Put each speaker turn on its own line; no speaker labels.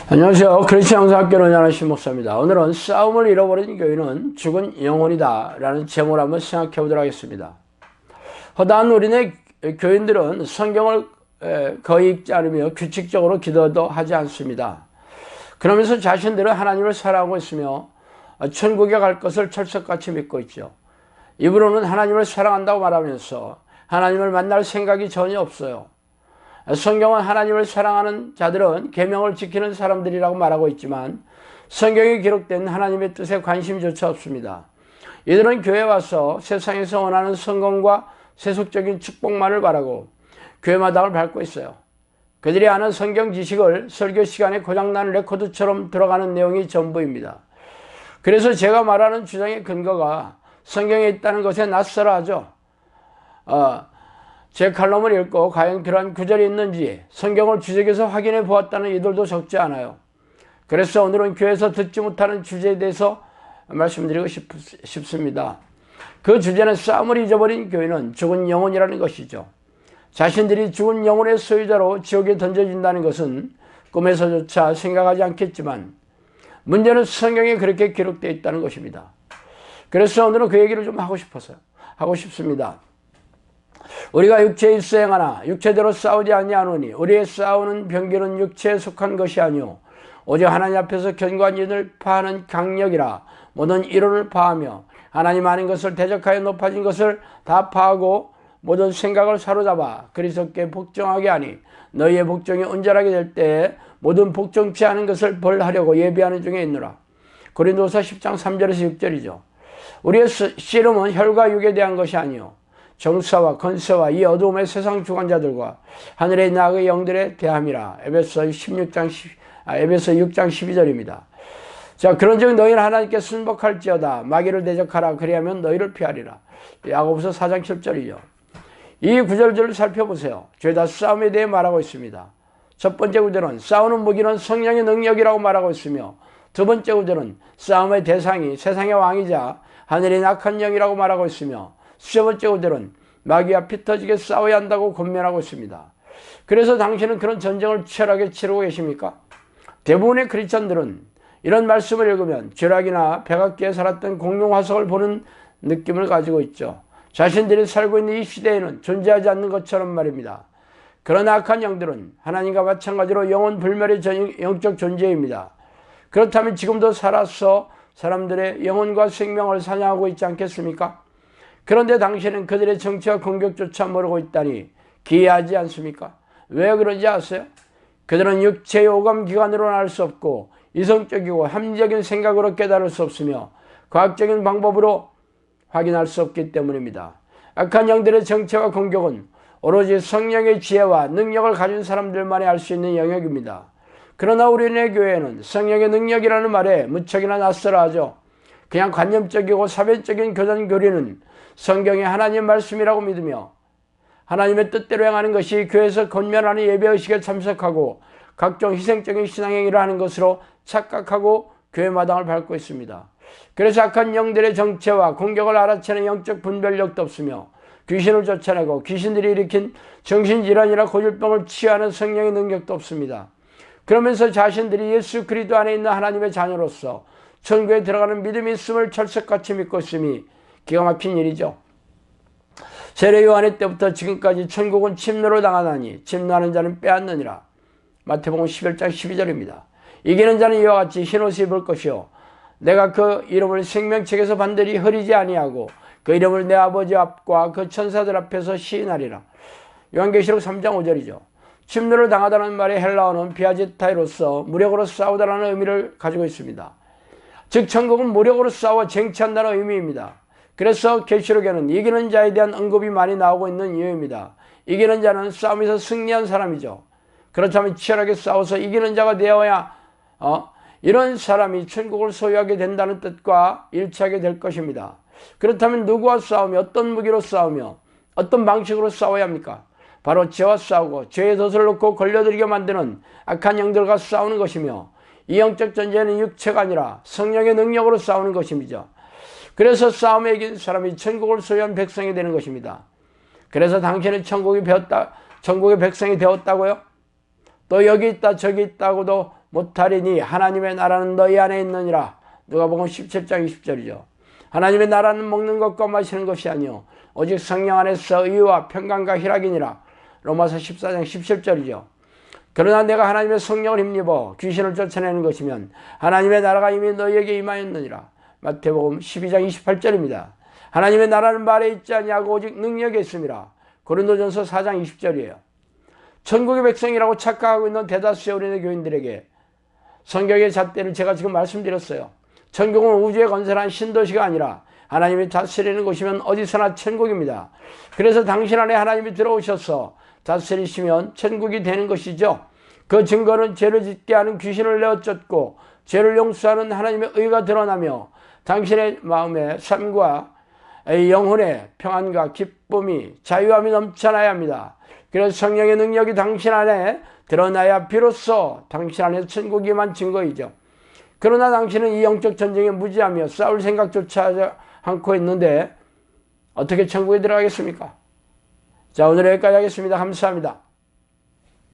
안녕하세요. 크리스천 영상학교 연하신 목사입니다. 오늘은 싸움을 잃어버린 교인은 죽은 영혼이다 라는 제목을 한번 생각해 보도록 하겠습니다. 허다한 우리네 교인들은 성경을 거의 읽지 않으며 규칙적으로 기도도 하지 않습니다. 그러면서 자신들은 하나님을 사랑하고 있으며 천국에 갈 것을 철석같이 믿고 있죠. 입으로는 하나님을 사랑한다고 말하면서 하나님을 만날 생각이 전혀 없어요. 성경은 하나님을 사랑하는 자들은 계명을 지키는 사람들이라고 말하고 있지만 성경에 기록된 하나님의 뜻에 관심조차 없습니다. 이들은 교회에 와서 세상에서 원하는 성공과 세속적인 축복만을 바라고 교회 마당을 밟고 있어요. 그들이 아는 성경 지식을 설교 시간에 고장난 레코드처럼 들어가는 내용이 전부입니다. 그래서 제가 말하는 주장의 근거가 성경에 있다는 것에 낯설어하죠. 제 칼럼을 읽고 과연 그러한 구절이 있는지 성경을 주적에서 확인해 보았다는 이들도 적지 않아요. 그래서 오늘은 교회에서 듣지 못하는 주제에 대해서 말씀드리고 싶습니다. 그 주제는 싸움을 잊어버린 교회는 죽은 영혼이라는 것이죠. 자신들이 죽은 영혼의 소유자로 지옥에 던져진다는 것은 꿈에서조차 생각하지 않겠지만 문제는 성경에 그렇게 기록되어 있다는 것입니다. 그래서 오늘은 그 얘기를 좀 하고 싶습니다. 우리가 육체에 있어 행하나 육체대로 싸우지 아니하노니 우리의 싸우는 병기는 육체에 속한 것이 아니오 오직 하나님 앞에서 견고한 인을 파하는 강력이라. 모든 이론을 파하며 하나님 아닌 것을 대적하여 높아진 것을 다 파하고 모든 생각을 사로잡아 그리스도께 복종하게 하니 너희의 복종이 온전하게 될 때에 모든 복종치 않은 것을 벌하려고 예비하는 중에 있노라. 고린도서 10장 3절에서 6절이죠. 우리의 씨름은 혈과 육에 대한 것이 아니오 정사와 건세와 이 어두움의 세상 주관자들과 하늘의 나그의 영들에 대함이라. 에베소 6장 12절입니다. 자, 그런즉 너희는 하나님께 순복할지어다 마귀를 대적하라 그리하면 너희를 피하리라. 야고보서 4장 7절이죠. 이 구절들을 살펴보세요. 죄다 싸움에 대해 말하고 있습니다. 첫 번째 구절은 싸우는 무기는 성령의 능력이라고 말하고 있으며 두 번째 구절은 싸움의 대상이 세상의 왕이자 하늘의 악한 영이라고 말하고 있으며 세 번째 구절은 마귀와 피 터지게 싸워야 한다고 권면하고 있습니다. 그래서 당신은 그런 전쟁을 치열하게 치르고 계십니까? 대부분의 크리스천들은 이런 말씀을 읽으면 쥐락이나 백악기에 살았던 공룡 화석을 보는 느낌을 가지고 있죠. 자신들이 살고 있는 이 시대에는 존재하지 않는 것처럼 말입니다. 그런 악한 영들은 하나님과 마찬가지로 영혼 불멸의 영적 존재입니다. 그렇다면 지금도 살아서 사람들의 영혼과 생명을 사냥하고 있지 않겠습니까? 그런데 당신은 그들의 정치와 공격조차 모르고 있다니 기이하지 않습니까? 왜 그런지 아세요? 그들은 육체의 오감기관으로는 알 수 없고 이성적이고 합리적인 생각으로 깨달을 수 없으며 과학적인 방법으로 확인할 수 없기 때문입니다. 악한 영들의 정체와 공격은 오로지 성령의 지혜와 능력을 가진 사람들만이 알 수 있는 영역입니다. 그러나 우리네 교회는 성령의 능력이라는 말에 무척이나 낯설어하죠. 그냥 관념적이고 사변적인 교단 교리는 성경의 하나님 말씀이라고 믿으며 하나님의 뜻대로 행하는 것이 교회에서 권면하는 예배의식에 참석하고 각종 희생적인 신앙행위를 하는 것으로 착각하고 교회 마당을 밟고 있습니다. 그래서 악한 영들의 정체와 공격을 알아채는 영적 분별력도 없으며 귀신을 쫓아내고 귀신들이 일으킨 정신질환이나 고질병을 치유하는 성령의 능력도 없습니다. 그러면서 자신들이 예수 그리스도 안에 있는 하나님의 자녀로서 천국에 들어가는 믿음이 있음을 철석같이 믿고 있음이 기가 막힌 일이죠. 세례 요한의 때부터 지금까지 천국은 침노로 당하나니 침노하는 자는 빼앗느니라. 마태복음 11장 12절입니다. 이기는 자는 이와 같이 흰옷을 입을 것이요 내가 그 이름을 생명책에서 반드시 흐리지 아니하고 그 이름을 내 아버지 앞과 그 천사들 앞에서 시인하리라. 요한계시록 3장 5절이죠. 침노를 당하다는 말의 헬라어는 비아제타이로서 무력으로 싸우다라는 의미를 가지고 있습니다. 즉 천국은 무력으로 싸워 쟁취한다는 의미입니다. 그래서 계시록에는 이기는 자에 대한 언급이 많이 나오고 있는 이유입니다. 이기는 자는 싸움에서 승리한 사람이죠. 그렇다면 치열하게 싸워서 이기는 자가 되어야 이런 사람이 천국을 소유하게 된다는 뜻과 일치하게 될 것입니다. 그렇다면 누구와 싸우며 어떤 무기로 싸우며 어떤 방식으로 싸워야 합니까? 바로 죄와 싸우고 죄의 덫을 놓고 걸려들게 만드는 악한 영들과 싸우는 것이며 이 영적 전쟁은 육체가 아니라 성령의 능력으로 싸우는 것입니다. 그래서 싸움에 이긴 사람이 천국을 소유한 백성이 되는 것입니다. 그래서 당신은 천국의 백성이 되었다고요? 또 여기 있다 저기 있다고도 못하리니 하나님의 나라는 너희 안에 있느니라. 누가복음 17장 20절이죠. 하나님의 나라는 먹는 것과 마시는 것이 아니요 오직 성령 안에서 의와 평강과 희락이니라. 로마서 14장 17절이죠. 그러나 내가 하나님의 성령을 힘입어 귀신을 쫓아내는 것이면 하나님의 나라가 이미 너희에게 임하였느니라. 마태복음 12장 28절입니다. 하나님의 나라는 말에 있지 아니하고 오직 능력에 있음이라. 고린도전서 4장 20절이에요. 천국의 백성이라고 착각하고 있는 대다수의 우리네 교인들에게 성경의 잣대를 제가 지금 말씀드렸어요. 천국은 우주에 건설한 신도시가 아니라 하나님이 다스리는 곳이면 어디서나 천국입니다. 그래서 당신 안에 하나님이 들어오셔서 다스리시면 천국이 되는 것이죠. 그 증거는 죄를 짓게 하는 귀신을 내어 쫓고 죄를 용서하는 하나님의 의가 드러나며 당신의 마음의 삶과 영혼의 평안과 기쁨이 자유함이 넘쳐나야 합니다. 그래서 성령의 능력이 당신 안에 드러나야 비로소 당신 안에 천국이 임한 증거이죠. 그러나 당신은 이 영적 전쟁에 무지하며 싸울 생각조차 하지 않고 있는데 어떻게 천국에 들어가겠습니까? 자, 오늘 여기까지 하겠습니다. 감사합니다.